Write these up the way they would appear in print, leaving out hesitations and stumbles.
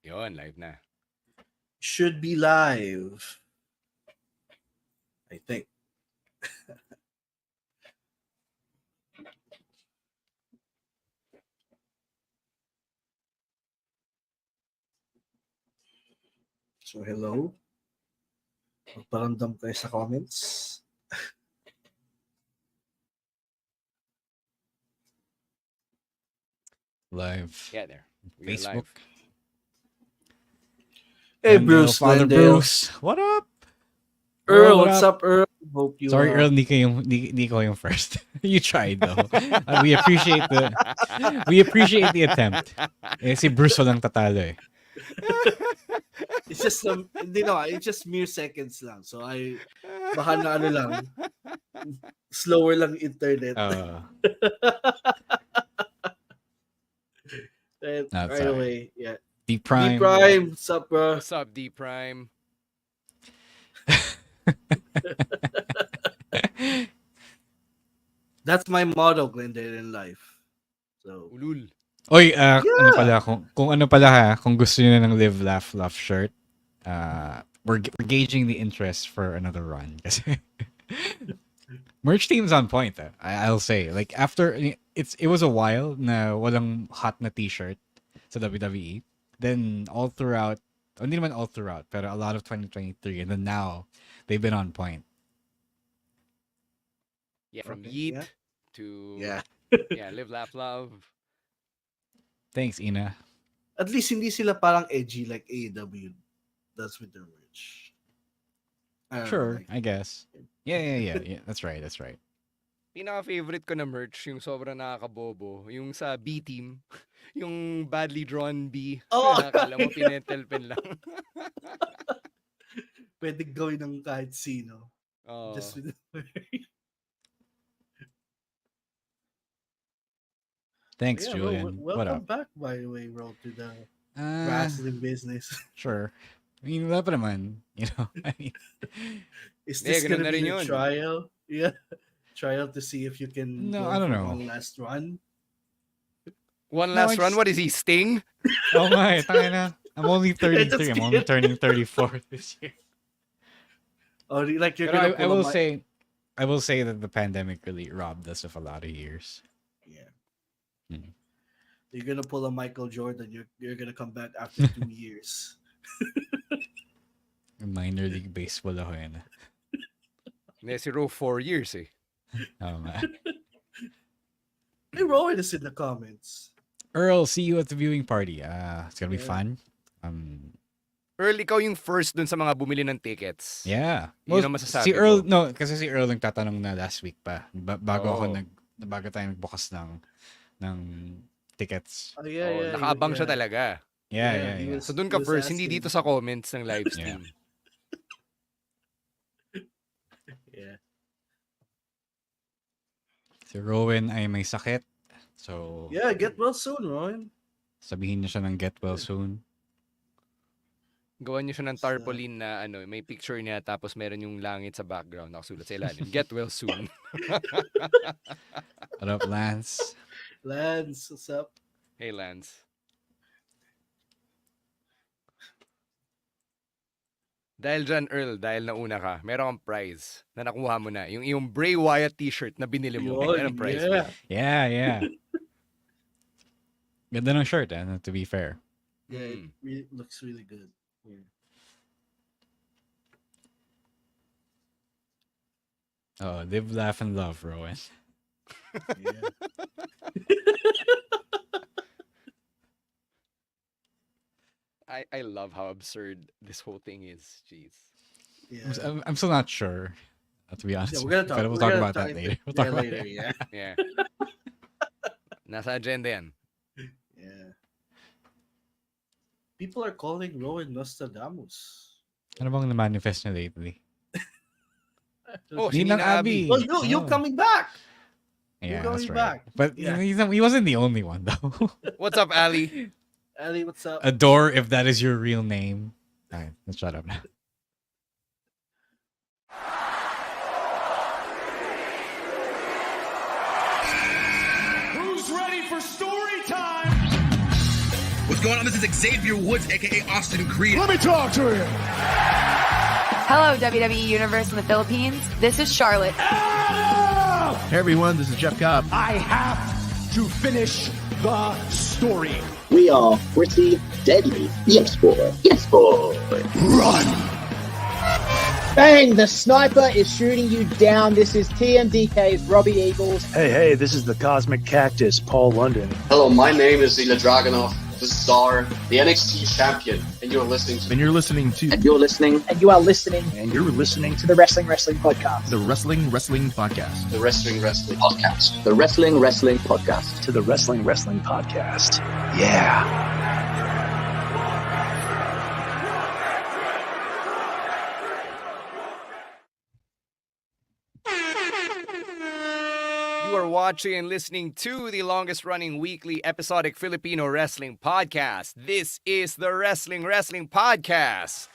Yun, live na. Should be live. I think. So, hello. Magparamdam kayo sa comments. Live. Yeah, there. We are Facebook. live. Hey, And, Bruce. Father Glendale. Bruce. What up? Earl, what what's up, Earl? Hope you. Sorry, Earl, hindi ko yung first. You tried though. We appreciate the attempt. Eh, si Bruce walang tatalo eh. It's just it's just mere seconds lang. So baka na ano lang, slower lang internet. Right away, yeah. D Prime. What's up, bro? What's up, D Prime? That's my motto, Glendale, in life. So, Ulul. Oy, ano pala, kung ano pala ha, kung gusto niyo na ng Live, Laugh, Love shirt, we're gauging the interest for another run. Kasi merch team's on point. I'll say, like after it was a while na walang hot na t-shirt sa WWE. Then all throughout, hindi naman all throughout, pero a lot of 2023, and then now they've been on point. Yeah, from Yeet to Live, Laugh, Love. Thanks, Ina. At least hindi sila parang edgy like AEW does with their merch. Sure, I guess. Yeah. That's right. Pinaka-favorite ko na merch, yung sobrang nakakabobo, yung sa B-team, yung badly drawn B. Nakakala mo, pinetelpen lang. Pwede gawin ng kahit sino. Just with the merch. Thanks, Julian. Welcome back, by the way, bro, to the wrestling business. Sure. I mean, wala pa naman. You know, I mean, is this gonna be a trial? Yeah, trial to see if you can. No, I don't know. One last run. One last run. What is he, Sting? Oh my, tangina. I'm only 33. I'm only turning 34 this year. Oh, like you're gonna. I will say that the pandemic really robbed us of a lot of years. Yeah. You're gonna pull a Michael Jordan. You're gonna come back after 2 years. Minor league baseball ako yan. Si Ro 4 years eh. Oh man. Hey, Rowan is in the comments. Earl, see you at the viewing party. It's gonna be fun. Earl, ikaw yung first dun sa mga bumili ng tickets. Yeah. Yun ang masasabi si Earl, no, kasi si Earl nagtatanong na last week pa. Bago tayo nagbukas ng tickets. Nakaabang siya talaga. Yeah. So dun ka first, hindi dito sa comments ng live stream. Yeah. Si Rowan ay may sakit. So yeah, get well soon, Rowan. Sabihin niya siya ng get well soon. Gawan niyo siya ng tarpaulin na may picture niya tapos meron yung langit sa background nakasulat sa ilalim. Get well soon. What up, Lance? Lance, what's up? Hey, Lance. Dahil dyan, Earl, dahil nauna ka, meron kang prize na nakuha mo na. Yung Bray Wyatt t-shirt na binili mo. Meron prize. Yeah. Ganda ng shirt, to be fair. Yeah, it looks really good. Yeah. Oh, live, laugh, and love, Rowan. Yeah. I love how absurd this whole thing is. Jeez. Yeah. I'm still not sure, to be honest. Yeah, we'll talk about that later. We'll talk about later. Yeah. Yeah. Nasa agenda yan. Yeah. People are calling Rowan Nostradamus. Ano bang na-manifest niya lately? Si Nina Abby. Well, you coming back. Yeah, that's right. Back. But he wasn't the only one, though. What's up, Ali? Ali, what's up? Adore, if that is your real name. All right, let's shut up now. Who's ready for story time? going on? This is Xavier Woods, aka Austin Creed. Let me talk to him. Hello, WWE Universe in the Philippines. This is Charlotte. Hey everyone, this is Jeff Cobb. I have to finish the story. We are pretty deadly. Yes, boy. Yes, boy. Run! Bang! The sniper is shooting you down. This is TMDK's Robbie Eagles. Hey, this is the Cosmic Cactus, Paul London. Hello, my name is Ilya Dragunov, the Czar, the NXT champion, and you're listening to... And you're listening to... And you're listening... And you are listening... And you're listening to the Wrestling Podcast. The Wrestling Podcast. The Wrestling Podcast. The Wrestling Podcast. To the Wrestling Podcast. Yeah. You are watching and listening to the longest running weekly episodic Filipino wrestling podcast. This is the Wrestling Podcast.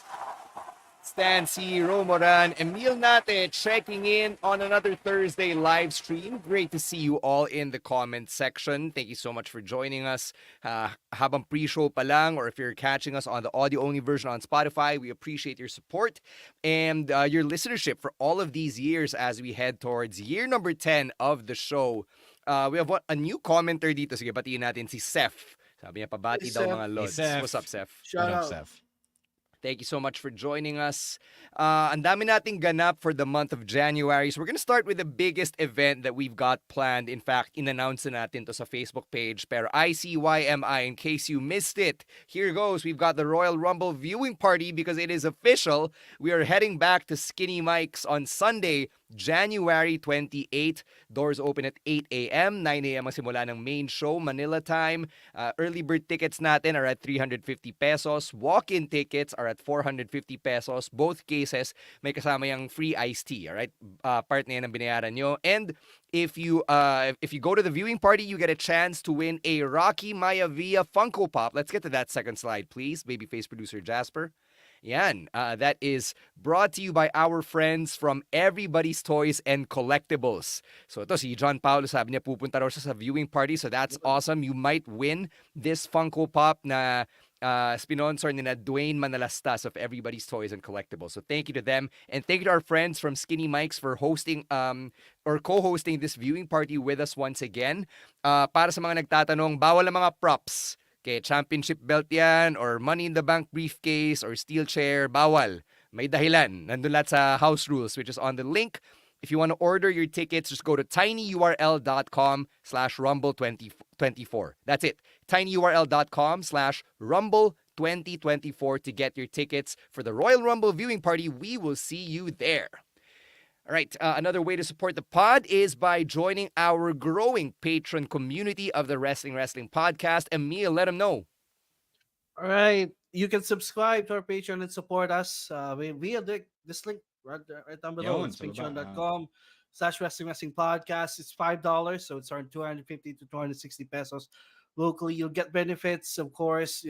Stan C. Romoran, Emil Nate checking in on another Thursday live stream. Great to see you all in the comment section. Thank you so much for joining us. Habang pre-show pa lang, or if you're catching us on the audio-only version on Spotify, we appreciate your support and your listenership for all of these years as we head towards year number 10 of the show. We have a new commenter dito. Sige, batiin natin si Seth. Sabi niya, pabati daw mga lods. What's up, Seth? Shout out. Seth. Thank you so much for joining us. Ang dami nating ganap for the month of January. So we're gonna start with the biggest event that we've got planned. In fact, in-announce na natin to sa Facebook page. Pero ICYMI, in case you missed it, here goes. We've got the Royal Rumble viewing party because it is official. We are heading back to Skinny Mike's on Sunday, January 28. Doors open at 8 a.m. 9 a.m. ang simula ng main show, Manila time. Early bird tickets natin are at 350 pesos. Walk-in tickets are at 450 pesos. Both cases, may kasama yung free iced tea. Alright? Part na yan ang binayaran nyo. And if you go to the viewing party, you get a chance to win a Rocky Maivia Funko Pop. Let's get to that second slide, please. Babyface producer Jasper. Yan. That is brought to you by our friends from Everybody's Toys and Collectibles. So ito, si John Paulo sabi niya pupunta raw siya sa viewing party. So that's awesome. You might win this Funko Pop na sponsor ni na Dwayne Manalastas of Everybody's Toys and Collectibles. So thank you to them. And thank you to our friends from Skinny Mike's for hosting or co-hosting this viewing party with us once again. Para sa mga nagtatanong, bawal ang mga props. Okay, championship belt yan, or money in the bank briefcase, or steel chair, bawal. May dahilan. Nandun lahat sa house rules, which is on the link. If you want to order your tickets, just go to tinyurl.com/rumble2024. That's it. tinyurl.com/rumble2024 to get your tickets for the Royal Rumble viewing party. We will see you there. All right, another way to support the pod is by joining our growing patron community of the Wrestling Podcast. Emil, let them know. All right. You can subscribe to our Patreon and support us via this link right down below. It's patreon.com/Wrestling Podcast. It's $5, so it's around 250 to 260 pesos. Locally, you'll get benefits, of course.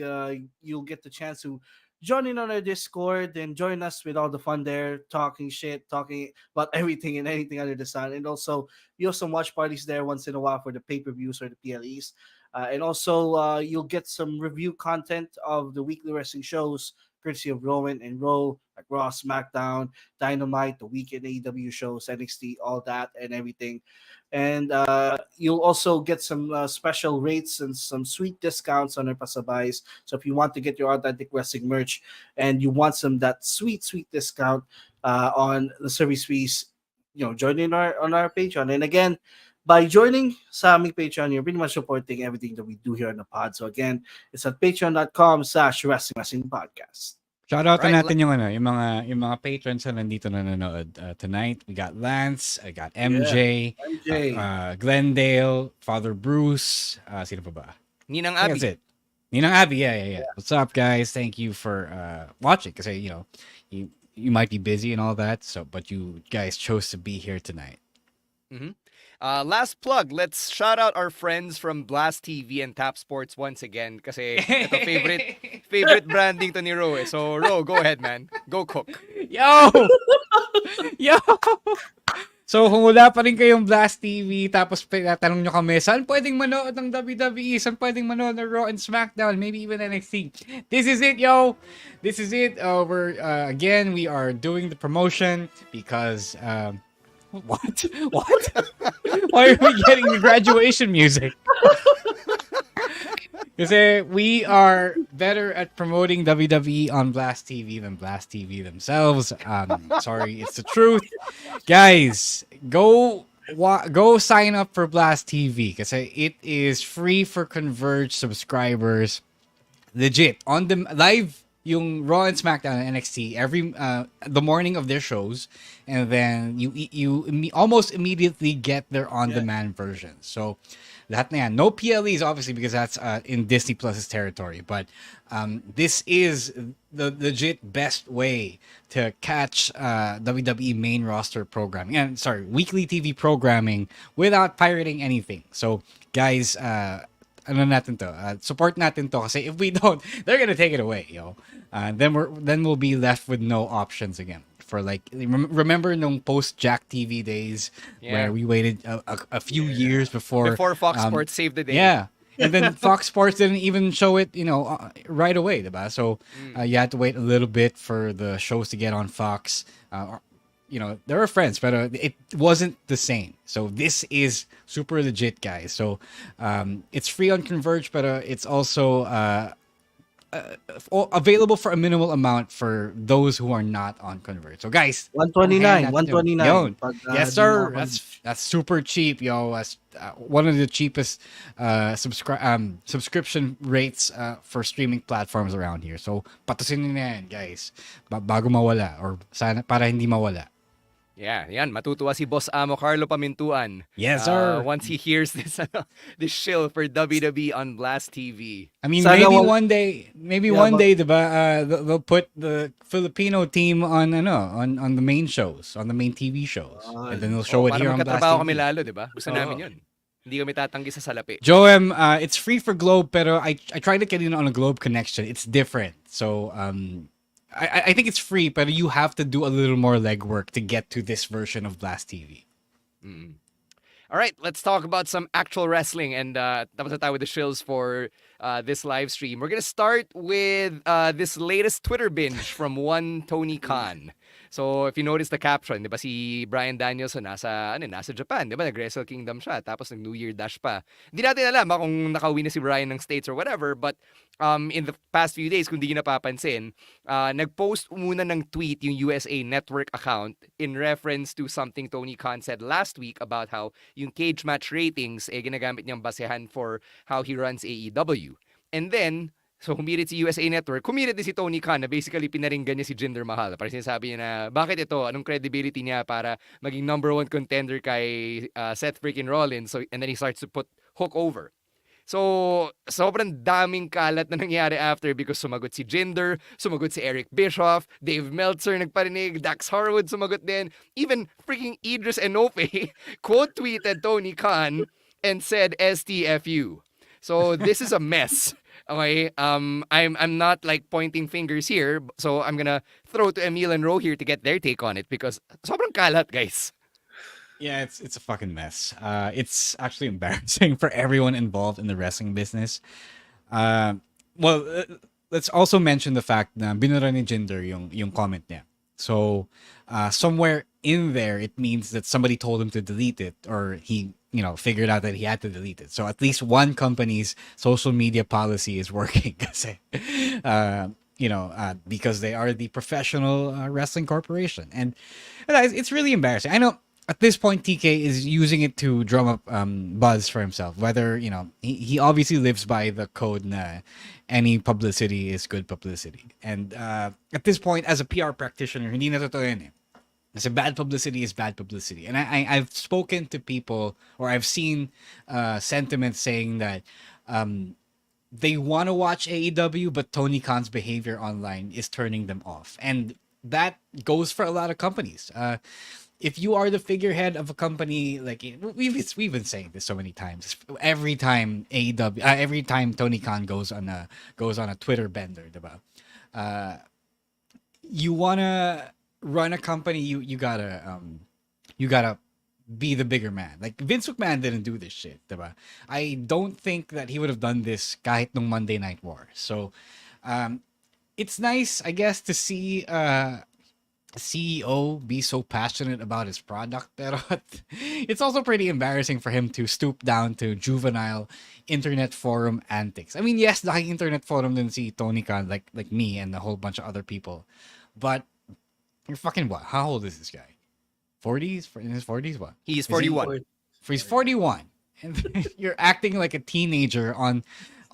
You'll get the chance to join in on our Discord and join us with all the fun there, talking shit, talking about everything and anything under the sun. And also, you have some watch parties there once in a while for the pay-per-views or the PLEs. And also, you'll get some review content of the weekly wrestling shows, courtesy of Rowan and Ro, like Raw, SmackDown, Dynamite, the weekend AEW shows, NXT, all that and everything. And you'll also get some special rates and some sweet discounts on our pasabays. So if you want to get your authentic wrestling merch and you want that sweet discount on the service fees, join in on our Patreon. And again, by joining sa aming Patreon, you're pretty much supporting everything that we do here on the pod. So again, it's at patreon.com/Wrestling Podcast. Shout out to natin yung mga patrons na nandito nanonood tonight. We got Lance, I got MJ, Glendale, Father Bruce, sino pa ba? Ninang Abby. That's it. Ninang Abby, yeah. What's up, guys? Thank you for watching. Because you might be busy and all that, but you guys chose to be here tonight. Mm-hmm. Last plug, let's shout out our friends from Blast TV and Tap Sports once again kasi ito favorite branding to ni Ro eh. So Ro, go ahead man. Go cook. Yo! So, kung wala pa rin kayong Blast TV, tapos tatanong nyo kami, saan pwedeng manood ng WWE? Saan pwedeng manood ng Raw and SmackDown? Maybe even NXT. This is it, yo! This is it. Again, we are doing the promotion because, what? What? Why are we getting the graduation music? Kasi we are better at promoting WWE on Blast TV than Blast TV themselves. Sorry, it's the truth. Guys, go sign up for Blast TV kasi it is free for Converge subscribers. Legit. On the live yung Raw and SmackDown and NXT every the morning of their shows, and then you almost immediately get their on-demand versions. So lahat na yan. No PLEs obviously because that's in Disney Plus's territory, but this is the legit best way to catch WWE main roster programming and weekly TV programming without pirating anything. So guys, ano natin to, support natin to kasi if we don't, they're gonna take it away, yo. Then we'll be left with no options again. For like, remember nung post Jack TV days where we waited a few years before Fox Sports saved the day. Yeah. And then Fox Sports didn't even show it, right away, diba? So you had to wait a little bit for the shows to get on Fox. They were friends, but it wasn't the same. So this is super legit, guys. So it's free on Converge, but it's also available for a minimal amount for those who are not on Converge. So guys, 129. Yo, yes sir, that's super cheap, yo. That's one of the cheapest subscription rates for streaming platforms around here. So patusin niyo na yan, guys, bago mawala or sana para hindi mawala. Yeah, yan. Matutuwa si Boss Amo Carlo Pamintuan. Yes, sir. Once he hears this shill for WWE on Blast TV. I mean, maybe one day, diba, they'll put the Filipino team on the main shows, on the main TV shows. And then they'll show it here on Blast TV. Kami lalo, diba? Gusto namin yun. Hindi kami tatanggi sa salapi. Joem, it's free for Globe, pero I tried to get in on a Globe connection. It's different. So, I think it's free, but you have to do a little more legwork to get to this version of Blast TV. All right, let's talk about some actual wrestling. And tapos na tayo with the shills for this live stream. We're going to start with this latest Twitter binge from one Tony Khan. So, if you notice the caption, di ba si Bryan Danielson nasa Japan, di ba? Nag-Wrestle Kingdom siya, tapos nag-New Year Dash pa. Hindi natin alam kung nakauwi na si Bryan ng States or whatever, but in the past few days, kung di nyo napapansin, nag-post muna ng tweet yung USA Network account in reference to something Tony Khan said last week about how yung cage match ratings ginagamit niyang basehan for how he runs AEW. And then, so humirit si USA Network, humirit din si Tony Khan na basically pinaringgan niya si Jinder Mahal. Parang sinasabi niya na, bakit ito? Anong credibility niya para maging number one contender kay Seth freaking Rollins? So, and then he starts to put Hook over. So, sobrang daming kalat na nangyari after because sumagot si Jinder, sumagot si Eric Bischoff, Dave Meltzer nagparinig, Dax Harwood sumagot din, even freaking Idris Enofe quote-tweeted Tony Khan and said STFU. So, this is a mess. Okay, I'm not like pointing fingers here, so I'm gonna throw to Emil and Ro here to get their take on it because sobrang kalat, guys. Yeah, it's a fucking mess. It's actually embarrassing for everyone involved in the wrestling business. Let's also mention the fact na binura ni Jinder yung comment niya. So, somewhere in there, it means that somebody told him to delete it, or he figured out that he had to delete it. So at least one company's social media policy is working kasi, because they are the professional wrestling corporation. And it's really embarrassing. I know at this point, TK is using it to drum up buzz for himself. Whether, he obviously lives by the code na any publicity is good publicity. And at this point, as a PR practitioner, hindi na totoo yun eh. So bad publicity is bad publicity. And I've spoken to people, or I've seen sentiments saying that they want to watch AEW, but Tony Khan's behavior online is turning them off. And that goes for a lot of companies. If you are the figurehead of a company, like we've been saying this so many times. Every time every time Tony Khan goes on a Twitter bender, diba? You wanna run a company, you gotta be the bigger man. Like Vince McMahon didn't do this shit, diba? I don't think that he would have done this kahit nung Monday Night War. So, it's nice, I guess, to see CEO be so passionate about his product, pero it's also pretty embarrassing for him to stoop down to juvenile internet forum antics. I mean, yes, like internet forum din si Tony Khan, like me and a whole bunch of other people, but you're fucking what? How old is this guy? 40s? In his 40s? What? He's Is he- 41. He's 41, and you're acting like a teenager on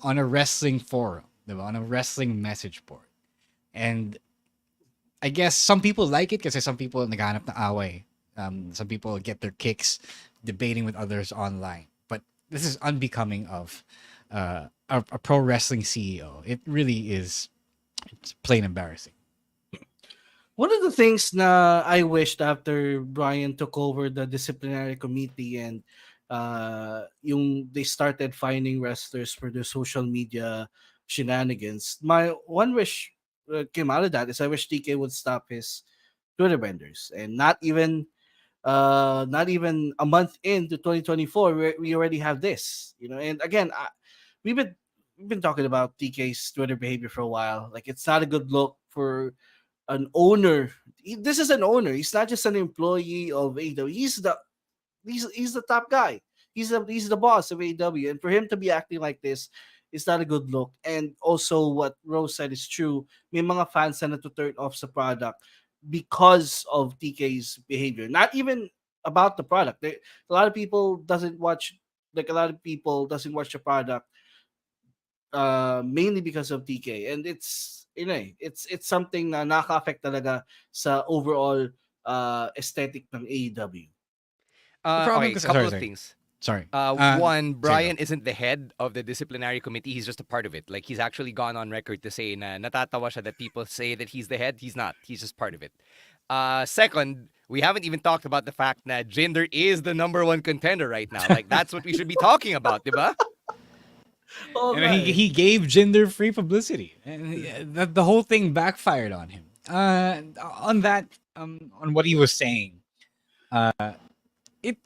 a wrestling forum, diba? On a wrestling message board, and I guess some people like it because some people naghanap na away. Some people get their kicks debating with others online. But this is unbecoming of a pro wrestling CEO. It really is. It's plain embarrassing. One of the things na I wished after Brian took over the disciplinary committee and yung they started finding wrestlers for their social media shenanigans. My one wish came out of that is I wish TK would stop his Twitter benders and not even a month into 2024 we already have this, you know. And again, we've been we've been talking about TK's Twitter behavior for a while. Like it's not a good look for an owner. This is an owner. He's not just an employee of AEW. He's the top guy. He's the boss of AEW, and for him to be acting like this is not a good look. And also, what Rose said is true. May mga fans na to turn off sa product because of TK's behavior. Not even about the product. A lot of people doesn't watch. Like a lot of people doesn't watch the product mainly because of TK, and it's something na nakaka-affect talaga sa overall aesthetic ng AEW. The problem Okay, kasi- couple sorry, of sorry. things. Sorry. One, Sige, Brian go. isn't the head of the disciplinary committee. He's just a part of it. Like, he's actually gone on record to say na natatawa siya that people say that he's the head. He's not. He's just part of it. Second, we haven't even talked about the fact that Jinder is the #1 contender right now. Like, that's what we should be talking about, diba? Oh, And he gave Jinder free publicity, and the whole thing backfired on him. On that, on what he was saying, it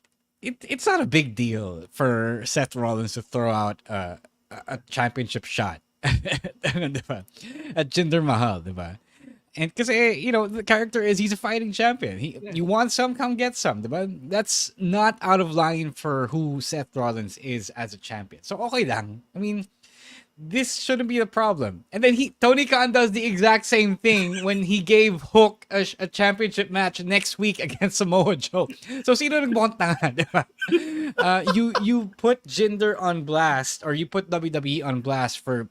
it's not a big deal for Seth Rollins to throw out a championship shot diba? At Jinder Mahal, diba? And because the character is he's a fighting champion. You want some, come get some, diba? That's not out of line for who Seth Rollins is as a champion. So okay lang. I mean, this shouldn't be a problem. And then Tony Khan does the exact same thing when he gave Hook a championship match next week against Samoa Joe. So sino nagbonta nga, diba? You put Jinder on blast, or you put WWE on blast for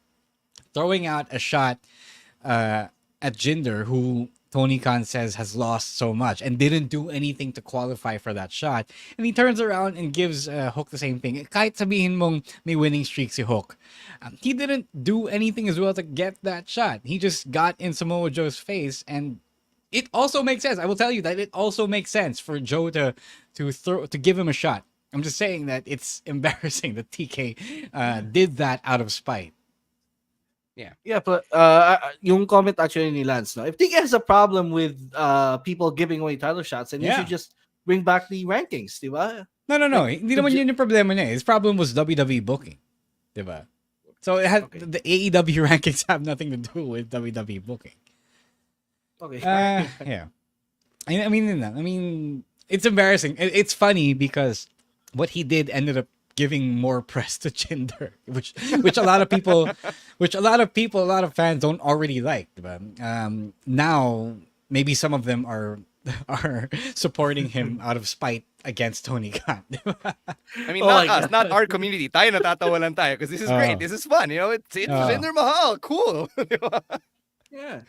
throwing out a shot at Jinder, who Tony Khan says has lost so much and didn't do anything to qualify for that shot. And he turns around and gives Hook the same thing. Kahit sabihin mong may winning streak si Hook, he didn't do anything as well to get that shot. He just got in Samoa Joe's face, and it also makes sense. I will tell you that it also makes sense for Joe to give him a shot. I'm just saying that it's embarrassing that TK did that out of spite. Yeah, but yung comment actually ni Lance, no? If TK has a problem with people giving away title shots, then you should just bring back the rankings, di ba? No. Hindi naman yun yung problema niya. His problem was WWE booking. Diba? So it had the AEW rankings have nothing to do with WWE booking. Okay. Yeah. I mean, it's embarrassing. It's funny because what he did ended up giving more press to Jinder, which a lot of people, a lot of fans don't already like. Diba? Now maybe some of them are supporting him out of spite against Tony Khan. I mean, not us, not our community. Tayo natatawa lang tayo because this is great. This is fun. You know, it's Jinder Mahal. Cool. Yeah.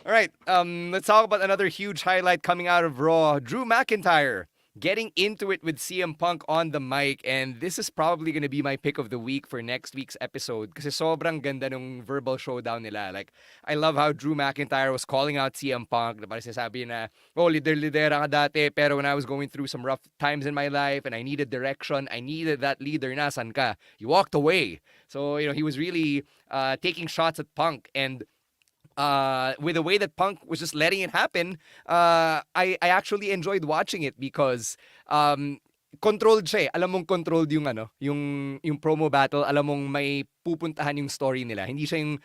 All right. Let's talk about another huge highlight coming out of Raw. Drew McIntyre getting into it with CM Punk on the mic, and this is probably going to be my pick of the week for next week's episode kasi sobrang ganda nung verbal showdown nila. Like, I love how Drew McIntyre was calling out CM Punk. Parang sinasabi na, lider-lidera ka dati, pero when I was going through some rough times in my life and I needed direction, I needed that leader, nasan ka? You walked away. So, he was really taking shots at Punk, and with the way that Punk was just letting it happen, I actually enjoyed watching it because controlled siya eh. Alam mong controlled yung yung promo battle, alam mong may pupuntahan yung story nila. Hindi siya yung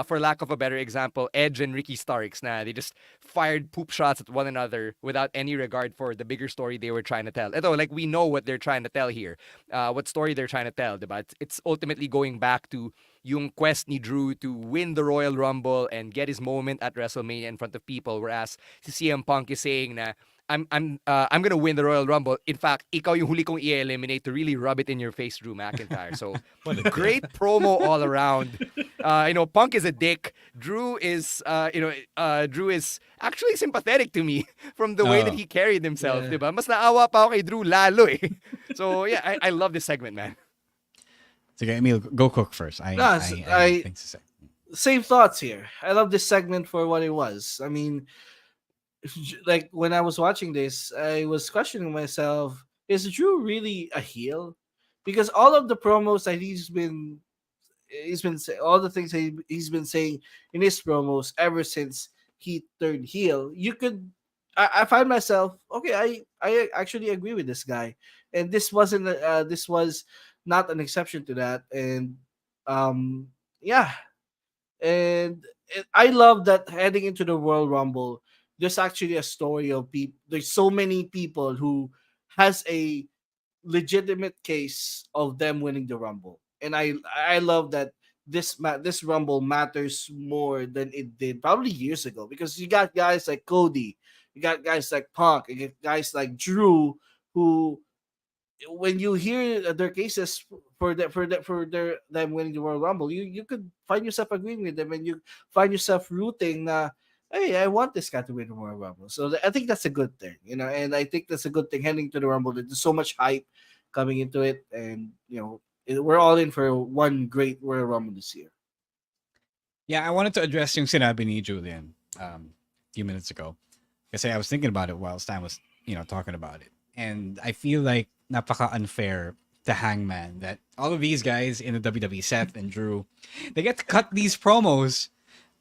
for lack of a better example, Edge and Ricky Starks na they just fired poop shots at one another without any regard for the bigger story they were trying to tell. Ito, like we know what they're trying to tell here. What story they're trying to tell, diba? It's ultimately going back to yung quest ni Drew to win the Royal Rumble and get his moment at WrestleMania in front of people, whereas si CM Punk is saying na I'm gonna win the Royal Rumble. In fact, ikaw yung huli kong i-eliminate to really rub it in your face, Drew McIntyre. So great promo all around. Punk is a dick. Drew is Drew is actually sympathetic to me from the way that he carried himself, diba? Mas naawa pa ako kay Drew lalo eh. So yeah, I love this segment, man. Okay, Emil, go cook first. I think to say. Same thoughts here. I love this segment for what it was. I mean, like when I was watching this, I was questioning myself: is Drew really a heel? Because all of the promos that all the things he's been saying in his promos ever since he turned heel, I find myself okay. I actually agree with this guy, and this was not an exception to that, and yeah, and I love that heading into the Royal Rumble. There's actually a story of people. There's so many people who has a legitimate case of them winning the Rumble, and I love that this Rumble matters more than it did probably years ago, because you got guys like Cody, you got guys like Punk, you get guys like Drew, who when you hear their cases for them winning the Royal Rumble, you could find yourself agreeing with them, and you find yourself rooting na, hey, I want this guy to win the Royal Rumble. So I think that's a good thing, and I think that's a good thing heading to the Rumble. There's so much hype coming into it, and we're all in for one great Royal Rumble this year. Yeah, I wanted to address yung sinabi ni Julian a few minutes ago. Kasi I was thinking about it while Stan was, talking about it. And I feel like napaka unfair to Hangman that all of these guys in the WWE, Seth and Drew, they get to cut these promos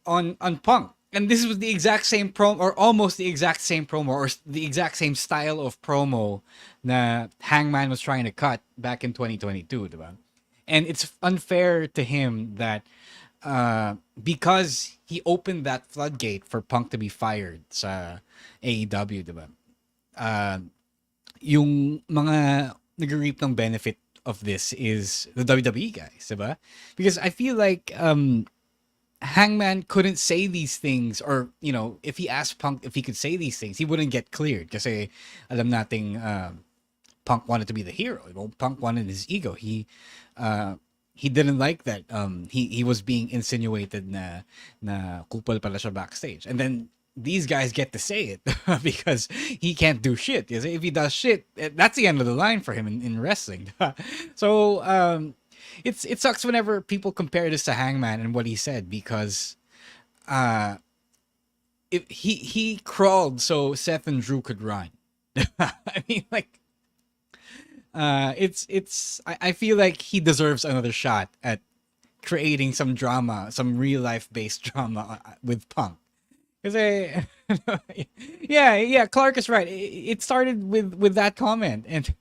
on Punk. And this was the exact same promo, or almost the exact same promo, or the exact same style of promo na Hangman was trying to cut back in 2022, diba? And it's unfair to him that because he opened that floodgate for Punk to be fired sa AEW, diba? Yung mga nag-reap ng benefit of this is the WWE guys, diba? Because I feel like Hangman couldn't say these things, or if he asked Punk if he could say these things, he wouldn't get cleared kasi alam nating Punk wanted to be the hero. Punk wanted his ego. He didn't like that he was being insinuated na kupal pala siya backstage. And then these guys get to say it because he can't do shit. If he does shit, that's the end of the line for him in wrestling. So it sucks whenever people compare this to Hangman and what he said, because if he crawled so Seth and Drew could run. I mean, like, I feel like he deserves another shot at creating some drama, some real life based drama with Punk. Because yeah, Clark is right. It started with that comment, and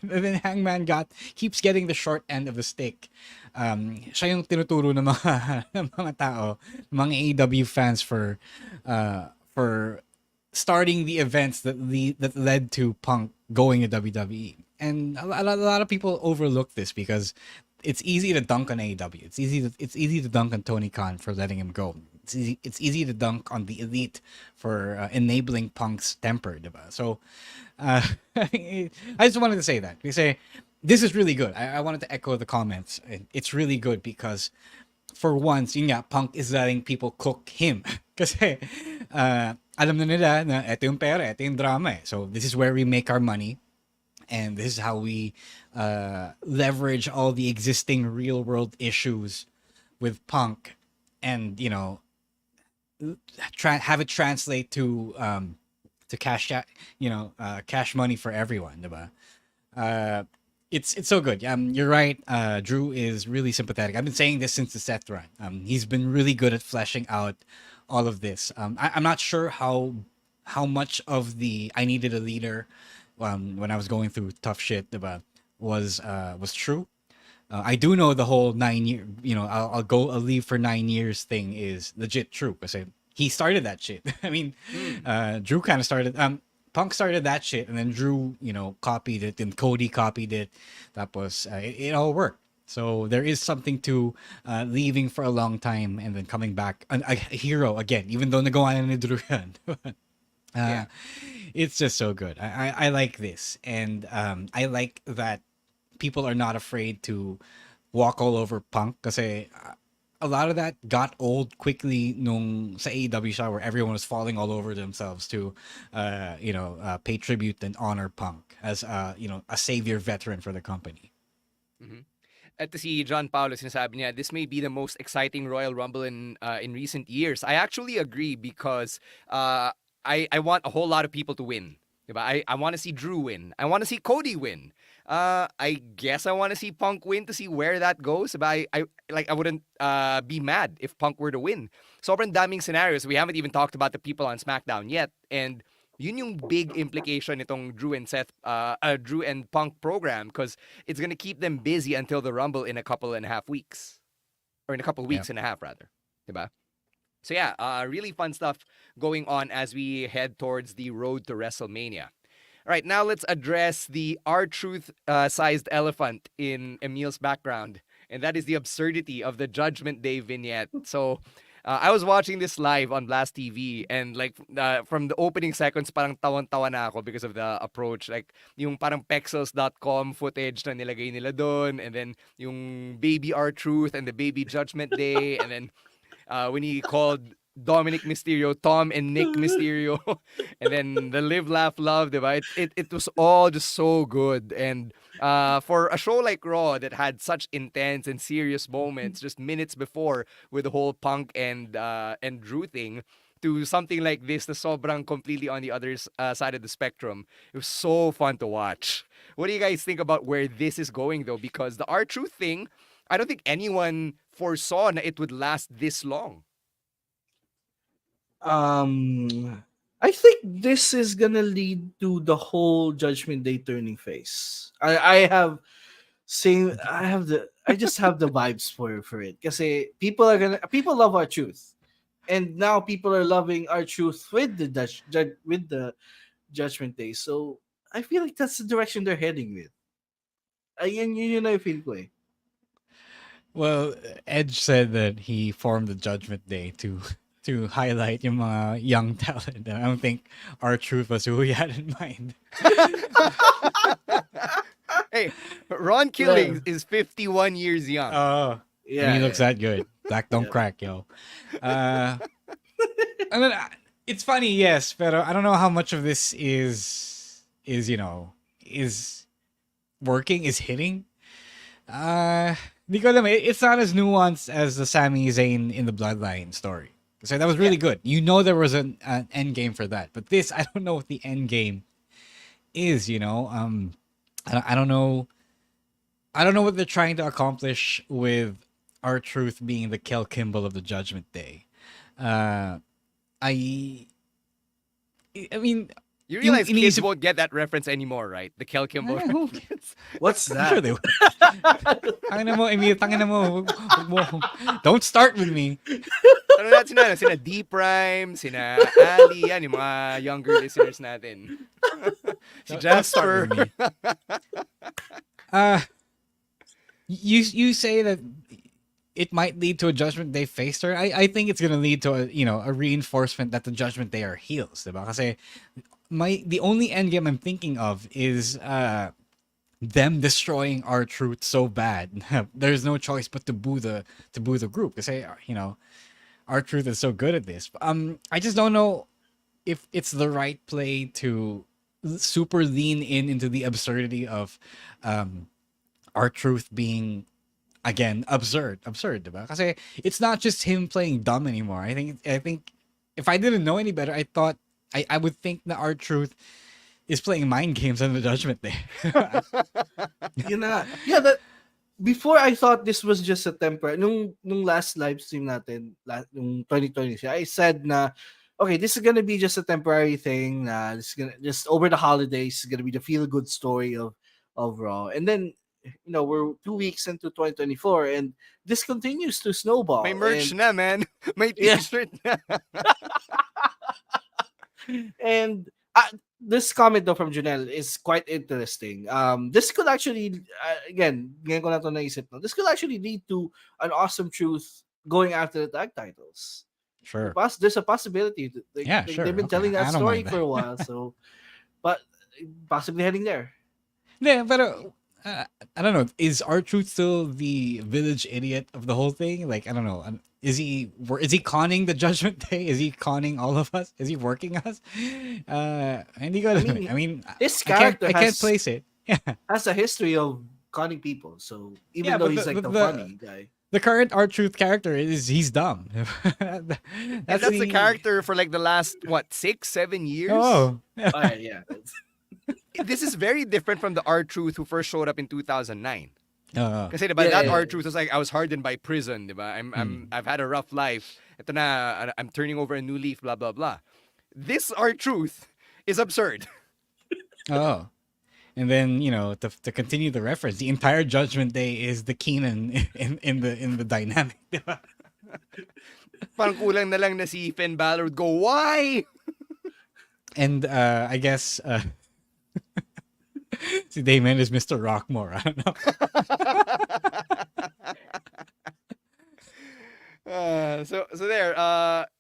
then Hangman keeps getting the short end of the stick. Siya yung tinuturo ng mga tao, mga AEW fans for starting the events that led to Punk going to WWE. And a lot of people overlook this because it's easy to dunk on AEW. It's easy to dunk on Tony Khan for letting him go. It's easy to dunk on the Elite for enabling Punk's temper, diba? So I just wanted to say that. We say this is really good. I wanted to echo the comments. It's really good because for once, Punk is letting people cook him. Kasi alam na nila na ito yung pera, ito yung drama. So this is where we make our money. And this is how we leverage all the existing real world issues with Punk, and have it translate to cash cash money for everyone, diba? It's so good. You're right. Drew is really sympathetic. I've been saying this since the Seth run. He's been really good at fleshing out all of this. I'm not sure how much of the I needed a leader when I was going through tough shit diba, was true. I do know the whole 9 year, I'll leave for 9 years thing is legit true because he started that shit. I mean, Drew kind of started. Punk started that shit, and then Drew, copied it, and Cody copied it. That was it all worked. So there is something to leaving for a long time and then coming back a hero again, even though nagawa na ni Drew yan. It's just so good. I like this, and I like that people are not afraid to walk all over Punk kasi a lot of that got old quickly nung sa AEW siya where everyone was falling all over themselves to pay tribute and honor Punk as a savior veteran for the company. At si John Paulo sinasabi niya, this may be the most exciting Royal Rumble in recent years. I actually agree because I want a whole lot of people to win. Diba? I want to see Drew win. I want to see Cody win. I guess I want to see Punk win to see where that goes. But I wouldn't be mad if Punk were to win. Sobrang daming scenarios. We haven't even talked about the people on SmackDown yet. And yun yung big implication itong Drew and Punk program because it's gonna keep them busy until the Rumble in a couple and a half weeks. Or in a couple weeks and a half, rather. Diba? So yeah, really fun stuff going on as we head towards the road to WrestleMania. All right, now let's address the R-Truth sized elephant in Emil's background, and that is the absurdity of the Judgment Day vignette. So I was watching this live on Blast TV, and from the opening seconds, parang tawan-tawa na ako because of the approach. Like, yung parang pexels.com footage na nilagay nila doon, and then yung baby R-Truth and the baby Judgment Day, and then when he called Dominic Mysterio Tom and Nick Mysterio, and then the Live, Laugh, Love, diba? It was all just so good. And for a show like Raw that had such intense and serious moments just minutes before with the whole Punk and Drew thing, to something like this, the sobrang completely on the other side of the spectrum, it was so fun to watch. What do you guys think about where this is going, though? Because the R-Truth thing, I don't think anyone foresaw na it would last this long. I think this is gonna lead to the whole Judgment Day turning face. I just have the vibes for it. Kasi people love our truth. And now people are loving our truth with the Judgment Day. So I feel like that's the direction they're heading with. Yun I feel ko eh. Well, Edge said that he formed the Judgment Day to highlight yung mga young talent. And I don't think R-Truth was who he had in mind. Hey, Ron Killings is 51 years young. Oh, yeah. And he looks that good. Black don't crack, yo. I mean, it's funny, yes, but I don't know how much of this is working, is hitting. Because it's not as nuanced as the Sami Zayn in the Bloodline story. So that was really good. There was an end game for that. But this, I don't know what the end game is, I don't know. I don't know what they're trying to accomplish with R-Truth being the Kel Kimball of the Judgment Day. I mean, you realize kids won't get that reference anymore, right? The Kel Kimball reference. What's that? Sure they will. Tangina mo, Emil, tangina mo. Don't start with me. Ano natin sina Deep Rhyme, sina Ali, yan, yung mga younger listeners natin. Si Jasper. You say that it might lead to a Judgment Day face turn. I think it's gonna lead to a reinforcement that the Judgment Day are heels, diba? Kasi the only end game I'm thinking of is them destroying R-Truth so bad. There's no choice but to boo the group. Kasi R-Truth is so good at this. I just don't know if it's the right play to super lean into the absurdity of R-Truth being, again, absurd, diba? Kasi it's not just him playing dumb anymore. I think if I didn't know any better, I would think that R-Truth is playing mind games on the Judgment Day. before I thought this was just a temporary. Nung last live stream natin, nung 2020, I said na, okay, this is gonna be just a temporary thing. This is gonna just over the holidays. Is gonna be the feel good story of Raw, and then we're 2 weeks into 2024, and this continues to snowball. May merch and, na, man. May Yeah. t-shirt na. And this comment though from Junel is quite interesting. This could actually, again, ngayon ko na to naisip, no? This could actually lead to an awesome truth going after the tag titles. Sure. There's a possibility. Yeah, sure. They've been Okay. telling that I don't story mind that. for a while, so but possibly heading there. Yeah, but I don't know. Is R-Truth still the village idiot of the whole thing? Like, I don't know. Is he conning the Judgment Day? Is he conning all of us? Is he working us? Hindi ko alam. I mean, his I character can't place it. Yeah. has a history of conning people. So even Yeah, though but he's like the funny guy. The current R-Truth character he's dumb. That's the character for like the last 6-7 years. Oh. Yeah. This is very different from the R-Truth who first showed up in 2009. Kasi diba, Yeah, that yeah. R-Truth was like, I was hardened by prison, diba? I've had a rough life. Ito na, I'm turning over a new leaf, blah, blah, blah. This R-Truth is absurd. Oh. And then, to continue the reference, the entire Judgment Day is the Keenan in the dynamic. Diba? Parang kulang na lang na si Finn Balor would go, why? And I guess si Damon is Mr. Rockmore. I don't know. So there.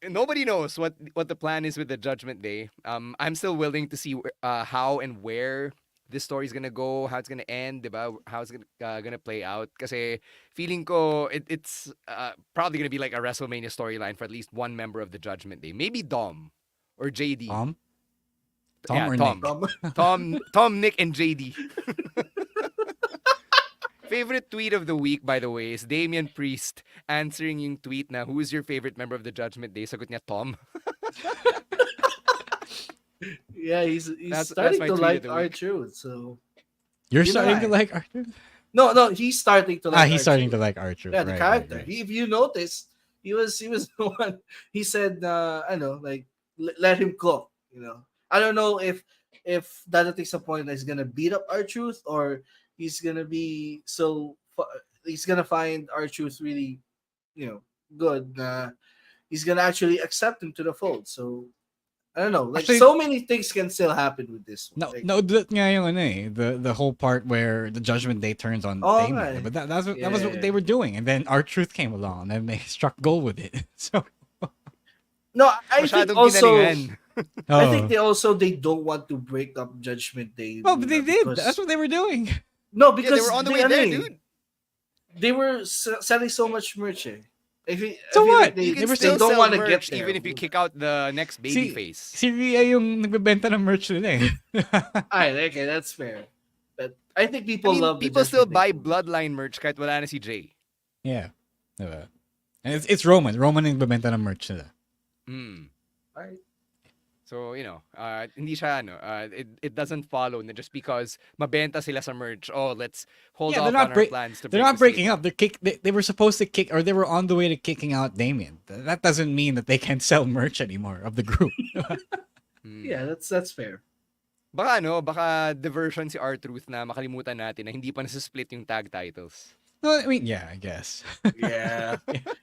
Nobody knows what the plan is with the Judgment Day. I'm still willing to see how and where this story is gonna go, how it's gonna end, diba? How it's gonna play out. Kasi feeling ko it's probably gonna be like a WrestleMania storyline for at least one member of the Judgment Day. Maybe Dom or JD. Tom Yeah, or Tom. Nick? Tom, Nick, and JD. Favorite tweet of the week, by the way, is Damian Priest answering yung tweet na, who is your favorite member of the Judgment Day? Sagot niya, Tom. Yeah, he's That's starting my to tweet like of the week. R-Truth. So You're You know starting to I- like R-Truth? no, he's starting to like. He's R-Truth. starting to like R-Truth. Yeah, the Right, character. right, right. If you notice, he was the one. He said, I know, like let him cook. I don't know if that takes a point that he's gonna beat up R-Truth, or he's gonna be he's gonna find R-Truth really, good. He's gonna actually accept him to the fold. So I don't know. Like Actually- so many things can still happen with this one. No, that nga yung the whole part where the Judgment Day turns on Oh, Damon. right. But that was what Yeah. they were doing, and then R-Truth came along, and they struck gold with it. So No, I think Masyadong also. ginalingan. I think they don't want to break up Judgment Day. Well, but they did. because- That's what they were doing. No, Yeah, because they were on the way there, dude. They were selling so much merch. So I feel what? like You they, can they still don't sell want to merch get there. even if you kick out the next baby face. Si Rhea yung nagbebenta ng merch nila eh. Alright, okay, that's fair. But I think people love. the people still Judgment buy Day. Bloodline merch kahit wala na si Jay. Yeah. Diba? And it's Roman. Roman yung nagbebenta ng merch nila. Alright. So, hindi siya, it doesn't follow na just because mabenta sila sa merch, let's hold Yeah, off on our plans to they're break not the breaking stable. up. They were supposed to kick, or they were on the way to kicking out Damien. That doesn't mean that they can't sell merch anymore of the group. Yeah, that's fair. Baka diversion si R-Truth na makalimutan natin na hindi pa nasa-split yung tag titles. No, I mean, yeah, I guess. Yeah,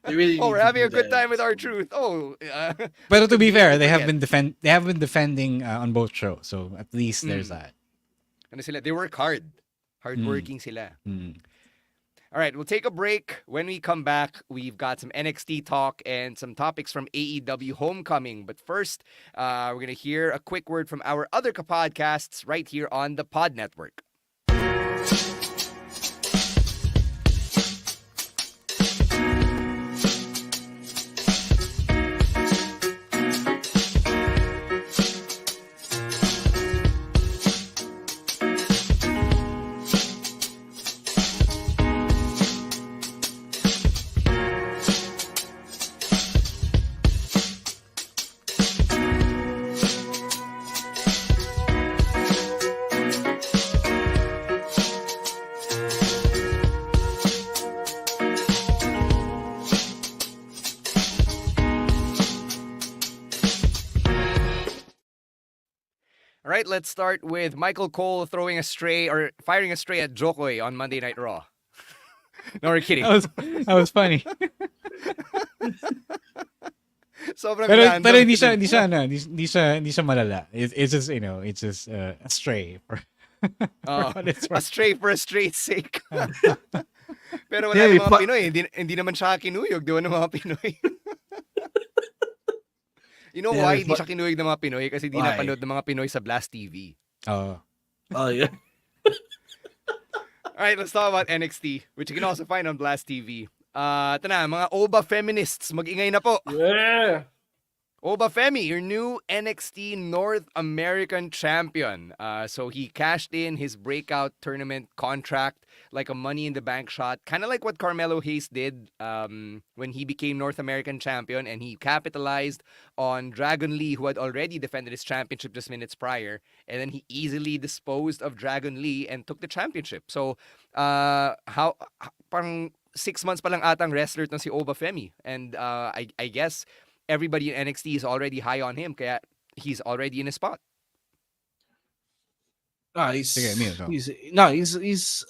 they really. Oh, need we're to having do a good that. time with R-Truth. But to be fair, they have Forget. been defending on both shows, so at least there's that. They work hard. Hardworking sila. All right, we'll take a break. When we come back, we've got some NXT talk and some topics from AEW Homecoming. But first, we're going to hear a quick word from our other podcasts right here on the Pod Network. All right, let's start with Michael Cole throwing a stray or firing a stray at Jokoy on Monday Night Raw. No, we're kidding. That was funny. Sobrang pero random. pero hindi siya malala. It's just, it's just a stray for what it's A worth. stray for a straight sake. Pero wala Yeah, namang mga Pinoy. Hindi naman siya kinuyog. Di ba ng mga Pinoy? You know Yeah, why hindi siya kinuyog ng mga Pinoy? Kasi di Why? napanood ng mga Pinoy sa Blast TV. Oh. Oh yeah. All right, let's talk about NXT, which you can also find on Blast TV. Ito na, mga Oba feminists, mag-ingay na po. Yeah. Oba Femi, your new NXT North American champion. So he cashed in his breakout tournament contract like a Money in the Bank shot, kind of like what Carmelo Hayes did when he became North American champion, and he capitalized on Dragon Lee, who had already defended his championship just minutes prior, and then he easily disposed of Dragon Lee and took the championship. So parang 6 months pa lang atang wrestler to si Oba Femi, and I guess everybody in NXT is already high on him, kaya he's already in a spot. He's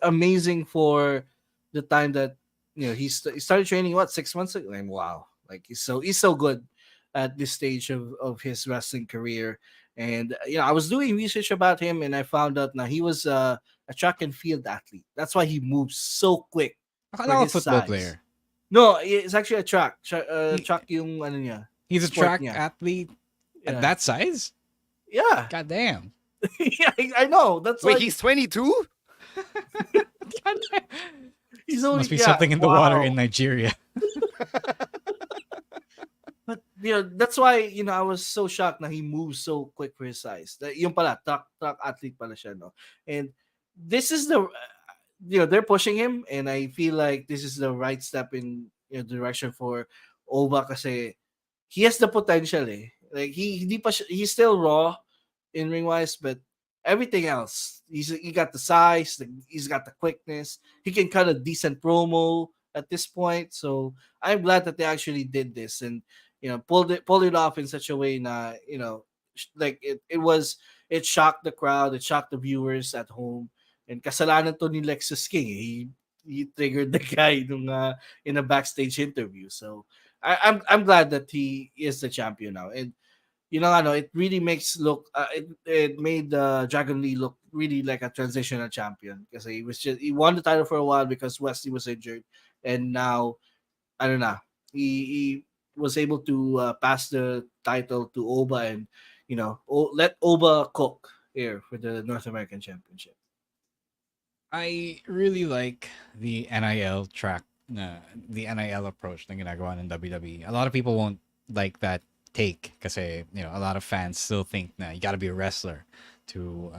amazing for the time that he started training 6 months ago. And wow, like he's so good at this stage of his wrestling career. And I was doing research about him, and I found out now he was a track and field athlete. That's why he moves so quick. Akala ko football player. No, it's actually a track. Track yung ano niya. He's a sport track niya. athlete Yeah. at that size? Yeah. God damn. Yeah, I know. That's Wait, why he's 22? God damn. he's only Must be something in the water in wow. Nigeria. But that's why I was so shocked that he moves so quick for his size. Yung pala track athlete pala siya, no. And this is the they're pushing him, and I feel like this is the right step in direction for Oba kasi he has the potential eh. Like he's still raw in ring wise, but everything else he got the size, he's got the quickness, he can cut a decent promo at this point. So I'm glad that they actually did this and pulled it off in such a way na like it shocked the crowd, it shocked the viewers at home. And kasalanan to ni Lexus King. He triggered the guy in a backstage interview. So I'm glad that he is the champion now. And it really makes it made Dragon Lee look really like a transitional champion because he won the title for a while because Wesley was injured, and now I don't know, he was able to pass the title to Oba and let Oba cook here for the North American Championship. I really like the NIL track, the NIL approach na ginagawa ng WWE. A lot of people won't like that take kasi a lot of fans still think na you gotta be a wrestler to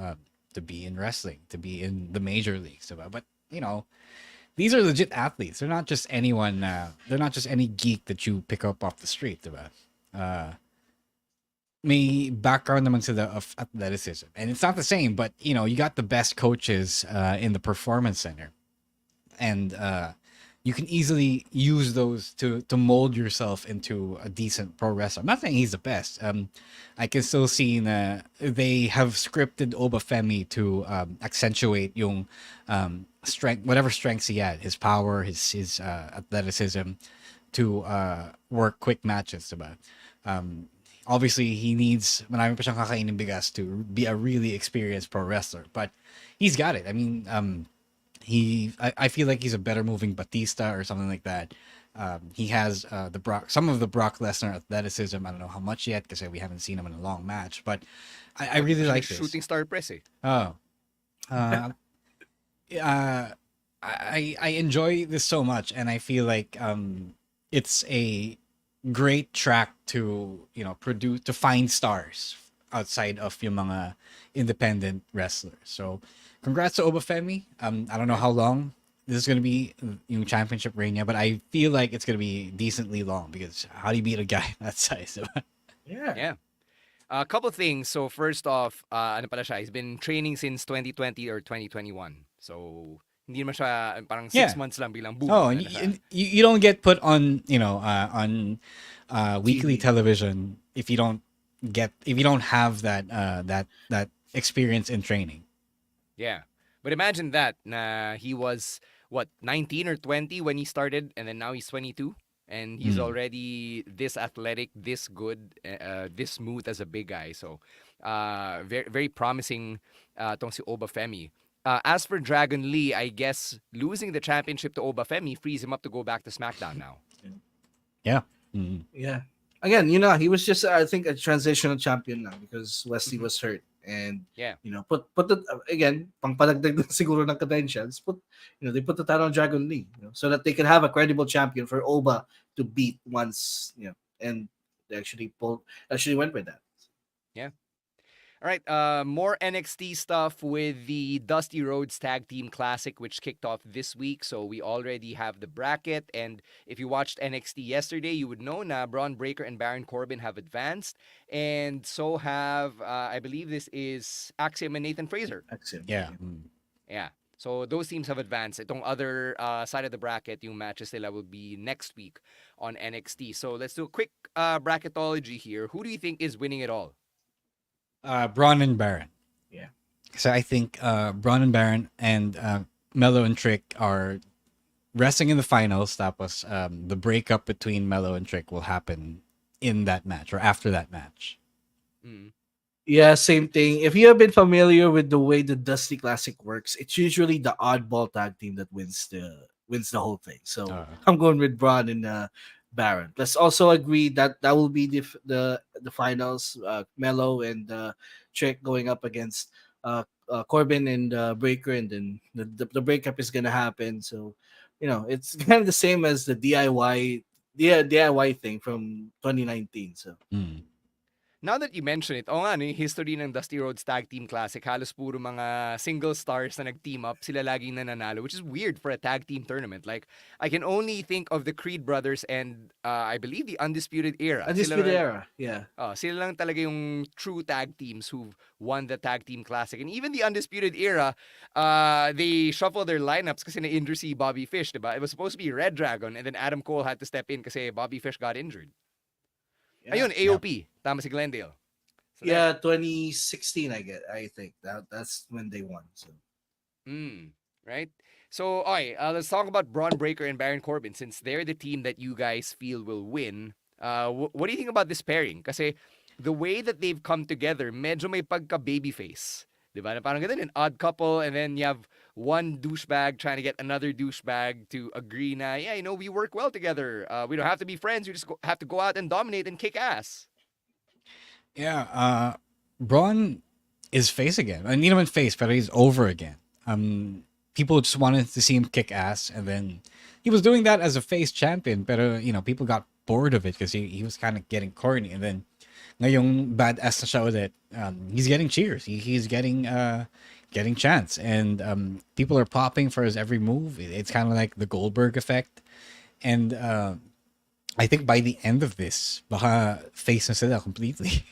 be in wrestling, to be in the major leagues, diba? But these are legit athletes. They're not just anyone. They're not just any geek that you pick up off the street, diba? May background naman sila of athleticism, and it's not the same, but you got the best coaches in the performance center, and you can easily use those to mold yourself into a decent pro wrestler. I'm not saying he's the best. I can still see they have scripted Oba Femi to accentuate yung strength, whatever strengths he had, his power, his athleticism, to work quick matches, diba? Obviously, he needs marami pa siyang kakainin bigas to be a really experienced pro wrestler, but he's got it. I mean, I feel like he's a better moving Batista or something like that. He has some of the Brock Lesnar athleticism. I don't know how much yet because we haven't seen him in a long match, but I really like this. Shooting star press eh. Oh, I enjoy this so much, and I feel like it's a great track to to find stars outside of yung mga independent wrestlers. So congrats to Oba Femi. I don't know how long this is going to be yung championship reign niya, but I feel like it's going to be decently long because how do you beat a guy that size? Yeah. A couple things. So first off, ano pala siya, he's been training since 2020 or 2021. So hindi naman siya parang 6 months lang bilang boom. Oh, you don't get put on on weekly TV. television if you don't have that experience in training. Yeah. But imagine that. He was, what, 19 or 20 when he started, and then now he's 22? And he's already this athletic, this good, this smooth as a big guy. So, very, very promising tong si Obafemi. As for Dragon Lee, I guess losing the championship to Obafemi frees him up to go back to SmackDown now. Yeah. Yeah. Again, he was just, I think, a transitional champion now because Wesley was hurt. And Yeah. put the again, pangpadagdag din siguro ng credentials. They put the title on Dragon Lee, so that they can have a credible champion for Oba to beat once, and they actually went with that. Yeah. All right, more NXT stuff with the Dusty Rhodes Tag Team Classic, which kicked off this week. So we already have the bracket. And if you watched NXT yesterday, you would know na Braun Breaker and Baron Corbin have advanced. And so have, I believe this is Axiom and Nathan Fraser. Axiom. Yeah. Yeah. So those teams have advanced. Itong other side of the bracket, yung matches nila will be next week on NXT. So let's do a quick bracketology here. Who do you think is winning it all? Braun and Baron. Yeah. So I think Braun and Baron and Mello and Trick are wrestling in the finals. Tapos the breakup between Mello and Trick will happen in that match or after that match. Yeah, same thing. If you have been familiar with the way the Dusty Classic works, it's usually the oddball tag team that wins the whole thing. So I'm going with Braun and Baron. Let's also agree that will be the finals. Mello and Trick going up against Corbin and Breaker, and then the breakup is gonna happen. So it's kind of the same as the DIY thing from 2019. So. Now that you mention it, nga, yung history ng Dusty Rhodes Tag Team Classic, halos puro mga single stars na nag-team up, sila laging nananalo, which is weird for a tag team tournament. Like, I can only think of the Creed brothers and I believe the Undisputed Era. Undisputed Era, yeah. Sila lang talaga yung true tag teams who've won the Tag Team Classic. And even the Undisputed Era, they shuffled their lineups kasi na-injure si Bobby Fish, diba? It was supposed to be Red Dragon, and then Adam Cole had to step in kasi Bobby Fish got injured. Ayun, AOP. Tama si Glendale. So 2016, I think. That's when they won. So. Right? So, okay, let's talk about Braun Breaker and Baron Corbin since they're the team that you guys feel will win. What do you think about this pairing? Kasi the way that they've come together, medyo may pagka-babyface. Diba? Na parang ganun, an odd couple, and then you have one douchebag trying to get another douchebag to agree na, yeah, we work well together. We don't have to be friends. We just have to go out and dominate and kick ass. Yeah, Braun is face again. Hindi naman face, but he's over again. People just wanted to see him kick ass, and then he was doing that as a face champion, but people got bored of it because he was kind of getting corny, and then ngayong badass na siya ulit, he's getting cheers. He's getting chants, and people are popping for his every move. It's kind of like the Goldberg effect, and I think by the end of this, baka face na sila completely.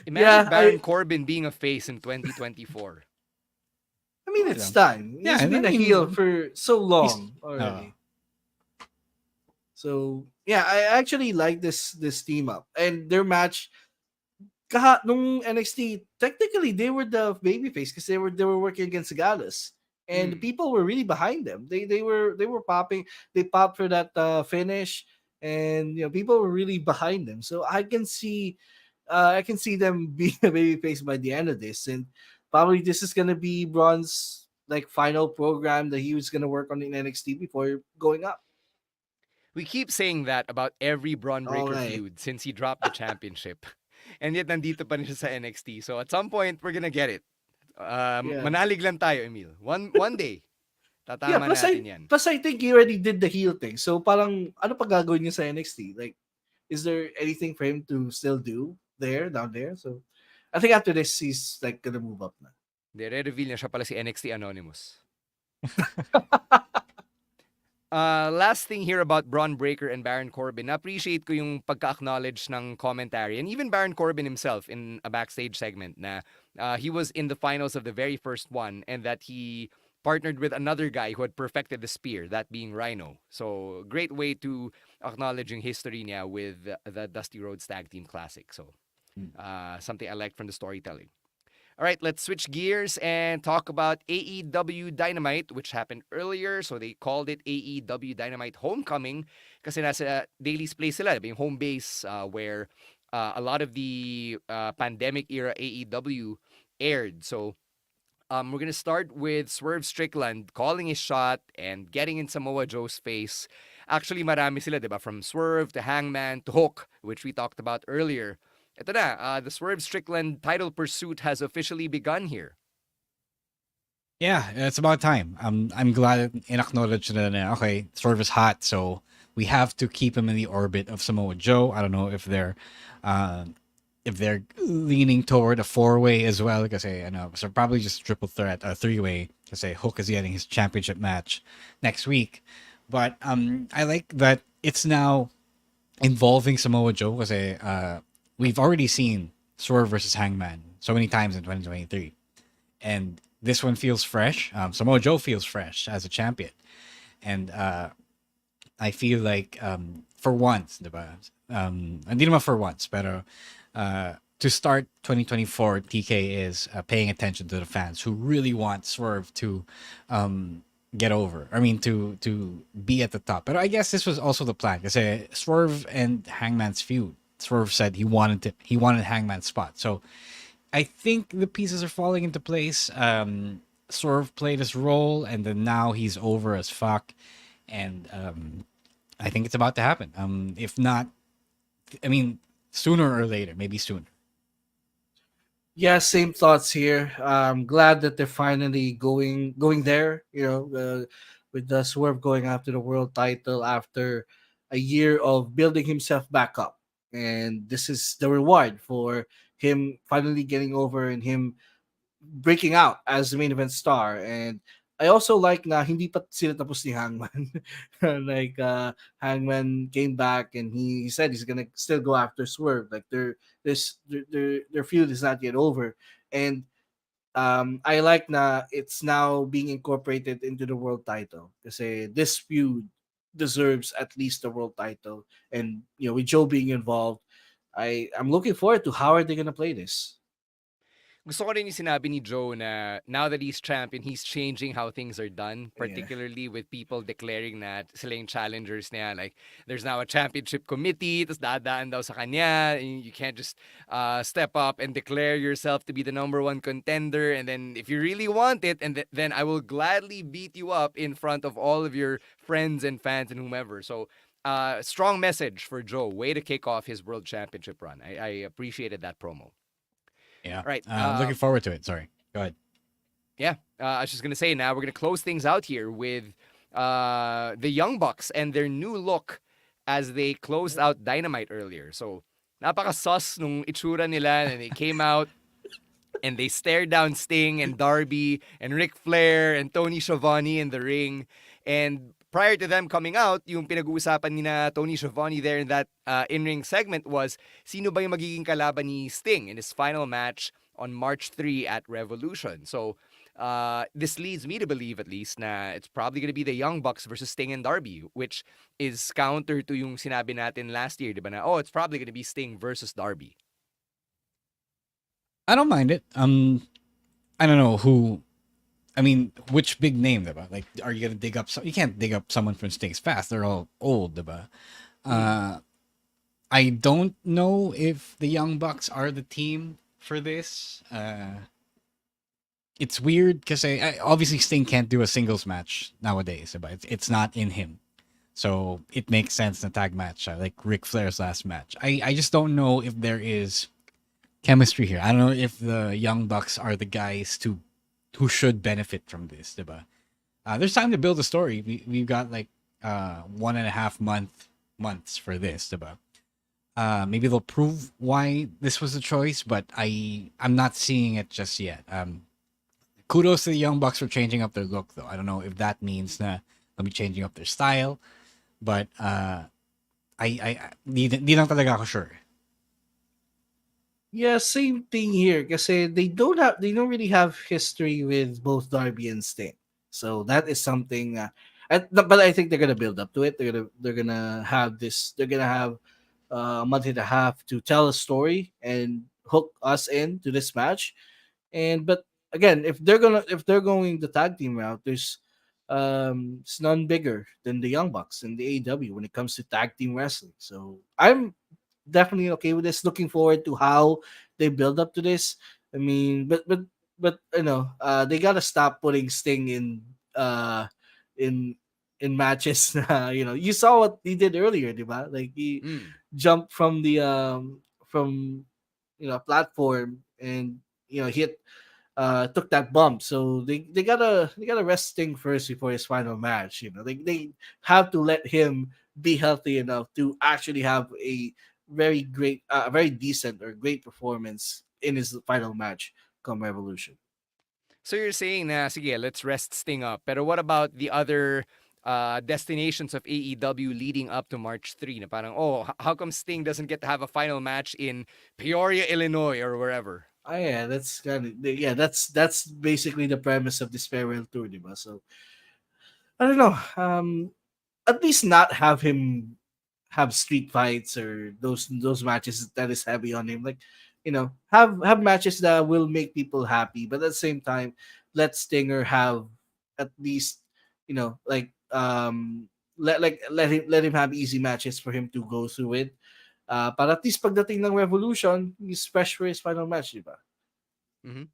Imagine Baron Corbin being a face in 2024. I mean, it's time. He's been a heel for so long already. So yeah, I actually like this team up, and their match. Nung NXT, technically they were the babyface because they were working against Gallus, and people were really behind them. They were popping. They popped for that finish, and people were really behind them. So I can see them being a babyface by the end of this, and probably this is gonna be Braun's final program that he was gonna work on in NXT before going up. We keep saying that about every Braun Breaker feud since he dropped the championship. And yet, nandito pa rin siya sa NXT. So, at some point, we're gonna get it. Manalig lang tayo, Emil. One day, tatama natin yan. Plus, I think he already did the heel thing. So, parang, ano pa gagawin niya sa NXT? Is there anything for him to still do down there? So, I think after this, he's gonna move up na. Re-reveal niya siya pala si NXT Anonymous. Last thing here about Braun Breaker and Baron Corbin. Na-appreciate ko yung pagka-acknowledge ng commentary. And even Baron Corbin himself in a backstage segment na he was in the finals of the very first one and that he partnered with another guy who had perfected the spear, that being Rhino. So, great way to acknowledge yung history niya with the Dusty Rhodes Tag Team Classic. So, Something I like from the storytelling. All right, let's switch gears and talk about AEW Dynamite, which happened earlier. So they called it AEW Dynamite Homecoming kasi nasa Daily's Place sila, yung home base where a lot of the pandemic era AEW aired. So we're gonna start with Swerve Strickland calling his shot and getting in Samoa Joe's face. Actually, marami sila, diba? From Swerve to Hangman to Hook, which we talked about earlier. Ito na, the Swerve Strickland title pursuit has officially begun here. Yeah, it's about time. I'm glad in-acknowledge na okay, Swerve is hot, so we have to keep him in the orbit of Samoa Joe. I don't know if they're leaning toward a four-way as well, kasi ano, so probably just triple threat, a three-way, kasi Hook is getting his championship match next week. But I like that it's now involving Samoa Joe, kasi we've already seen Swerve versus Hangman so many times in 2023. And this one feels fresh. Samoa Joe feels fresh as a champion. And I feel like for once, diba? Hindi naman for once, pero to start 2024, TK is paying attention to the fans who really want Swerve to get over. I mean, to be at the top. But I guess this was also the plan. Kasi Swerve and Hangman's feud. Swerve said he wanted Hangman's spot. So I think the pieces are falling into place. Swerve played his role, and then now he's over as fuck. And I think it's about to happen. If not, I mean, sooner or later, maybe sooner. Yeah, same thoughts here. I'm glad that they're finally going there. You know, with the Swerve going after the world title after a year of building himself back up, and this is the reward for him finally getting over and him breaking out as the main event star. And I also like na hindi pa sila tapos ni Hangman. Like Hangman came back and he said he's gonna still go after Swerve. Like their feud is not yet over. And I like na it's now being incorporated into the world title. Kasi this feud deserves at least the world title. And you know, with Joe being involved, I'm looking forward to how are they gonna play this. Gusto ko rin yung sinabi ni Joe na now that he's champion, he's changing how things are done, Yeah. particularly with people declaring that sila yung challengers niya. Like, there's now a championship committee, tas dadaan daw sa kanya. You can't just step up and declare yourself to be the number one contender. And then if you really want it, and then I will gladly beat you up in front of all of your friends and fans and whomever. So, strong message for Joe. Way to kick off his world championship run. I appreciated that promo. Yeah. Right. Looking forward to it. Sorry. Go ahead. Yeah, I was just gonna say now we're gonna close things out here with the Young Bucks and their new look as they closed out Dynamite earlier. So napaka-sus nung itsura nila, and they came out and they stared down Sting and Darby and Ric Flair and Tony Schiavone in the ring. And prior to them coming out, yung pinag-uusapan ni na Tony Schiavone there in that in-ring segment was sino ba yung magiging kalaban ni Sting in his final match on March 3 at Revolution. So this leads me to believe at least na it's probably going to be the Young Bucks versus Sting and Darby, which is counter to yung sinabi natin last year, di ba na, oh, it's probably going to be Sting versus Darby. I don't mind it. I don't know who. I mean, which big name, diba? Like, are you gonna dig up? You can't dig up someone from Sting's Fast. They're all old, diba? I don't know if the Young Bucks are the team for this. It's weird because obviously Sting can't do a singles match nowadays, diba? It's not in him, so it makes sense in a tag match, like Ric Flair's last match. I just don't know if there is chemistry here. I don't know if the Young Bucks are the guys who should benefit from this, diba? There's time to build a story. We've got like 1.5 months for this, diba? Maybe they'll prove why this was a choice, but I'm not seeing it just yet. Kudos to the Young Bucks for changing up their look, though. I don't know if that means na they'll be changing up their style, but di lang talaga ako sure. Yeah, same thing here. Kasi they don't really have history with both Darby and Sting. So that is something. But I think they're gonna build up to it. They're gonna have this. They're gonna have a month and a half to tell a story and hook us into this match. And but again, if they're going the tag team route, there's it's none bigger than the Young Bucks and the AEW when it comes to tag team wrestling. So I'm definitely okay with this. Looking forward to how they build up to this. I mean, but they gotta stop putting Sting in in matches. You saw what he did earlier, diba? Like he Mm. jumped from the from platform and hit took that bump. So they gotta rest Sting first before his final match. They have to let him be healthy enough to actually have a very great, very decent or great performance in his final match come Revolution. So you're saying na, sige, let's rest Sting up. Pero what about the other destinations of AEW leading up to March 3? Na parang, oh, how come Sting doesn't get to have a final match in Peoria, Illinois or wherever? Oh yeah, that's basically the premise of this farewell tour, diba? So I don't know. At least not have him have street fights or those matches that is heavy on him. Like, have matches that will make people happy, but at the same time, let Stinger have at least, like let him have easy matches for him to go through it. Para at least pagdating ng Revolution, he's fresh for his final match, di ba? Mm-hmm.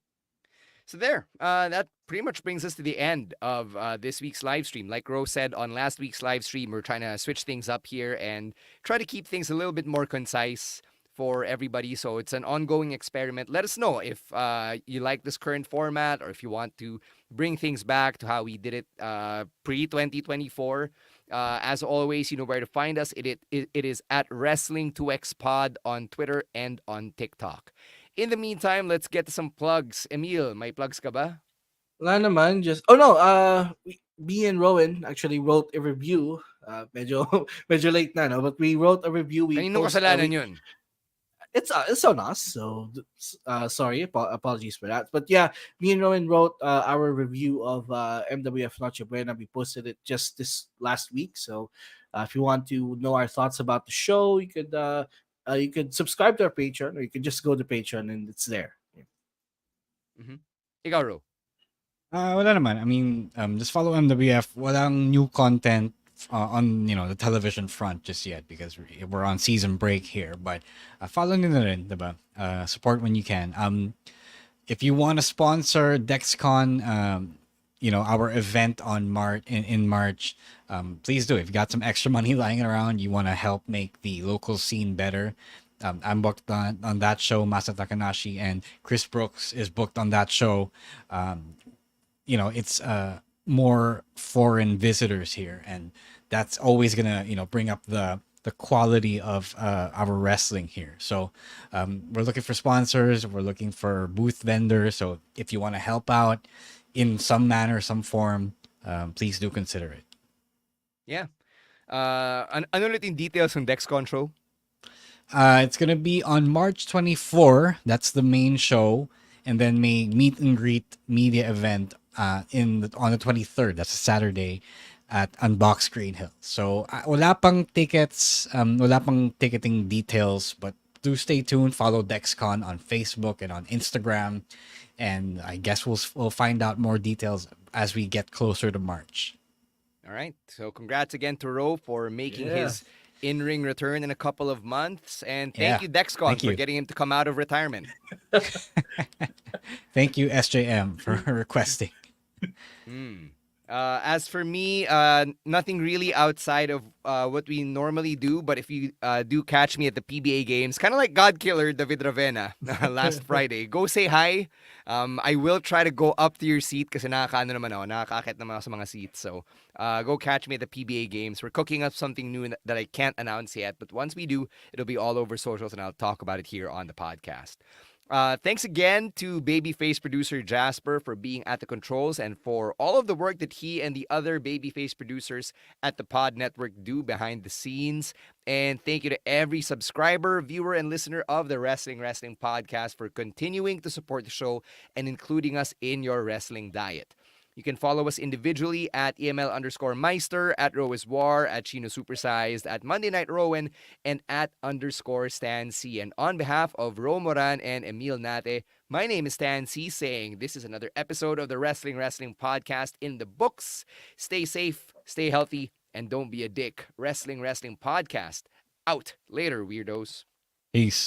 So there, that pretty much brings us to the end of this week's live stream. Like Rose said on last week's live stream, we're trying to switch things up here and try to keep things a little bit more concise for everybody. So it's an ongoing experiment. Let us know if you like this current format or if you want to bring things back to how we did it pre-2024. As always, you know where to find us. It is at Wrestling2XPod on Twitter and on TikTok. In the meantime, let's get to some plugs. Emil, may plugs ka ba? Wala naman, me and Rowan actually wrote a review. Medyo medyo late na, no? But we wrote a review. Kaninong kasalanan yun? It's on us. So sorry, apologies for that. But yeah, me and Rowan wrote our review of MWF Noche Buena. We posted it just this last week. So if you want to know our thoughts about the show, you could subscribe to our Patreon, or you could just go to Patreon and it's there. Mm-hmm. Ikaw, Ro. Wala naman. I mean, just follow MWF. Walang new content on the television front just yet because we're on season break here. But follow nyo na rin, diba? Support when you can. If you want to sponsor DexCon, our event on in March, please do. If you got some extra money lying around, you want to help make the local scene better. I'm booked on that show. Masa Takanashi and Chris Brooks is booked on that show. It's more foreign visitors here, and that's always gonna bring up the quality of our wrestling here. So we're looking for sponsors, we're looking for booth vendors. So if you want to help out in some manner, some form, please do consider it. Yeah. Ano ulit yung details ng DexCon show? It's gonna be on March 24. That's the main show, and then may meet and greet media event on the 23rd. That's a Saturday at Unbox Green Hill. So wala pang tickets, wala pang ticketing details, but do stay tuned. Follow DexCon on Facebook and on Instagram, and I guess we'll find out more details as we get closer to March. All right. So congrats again to Ro for making his in-ring return in a couple of months, and thank you DexCon for getting him to come out of retirement. Thank you SJM for requesting. As for me, nothing really outside of what we normally do. But if you do catch me at the PBA games, kind of like God Killer David Ravena last Friday, go say hi. I will try to go up to your seat kasi nakakaano naman ako, nakakaakit naman ako sa mga seats. So go catch me at the PBA games. We're cooking up something new that I can't announce yet. But once we do, it'll be all over socials and I'll talk about it here on the podcast. Thanks again to Babyface producer Jasper for being at the controls and for all of the work that he and the other Babyface producers at the Pod Network do behind the scenes. And thank you to every subscriber, viewer, and listener of the Wrestling Podcast for continuing to support the show and including us in your wrestling diet. You can follow us individually at EML_Meister, at Roiswar, at Chino Supersized, at Monday Night Rowan, and at _Stan C. And on behalf of Ro Moran and Emil Nate, my name is Stan C, saying this is another episode of the Wrestling Podcast in the books. Stay safe, stay healthy, and don't be a dick. Wrestling Podcast. Out. Later, weirdos. Peace.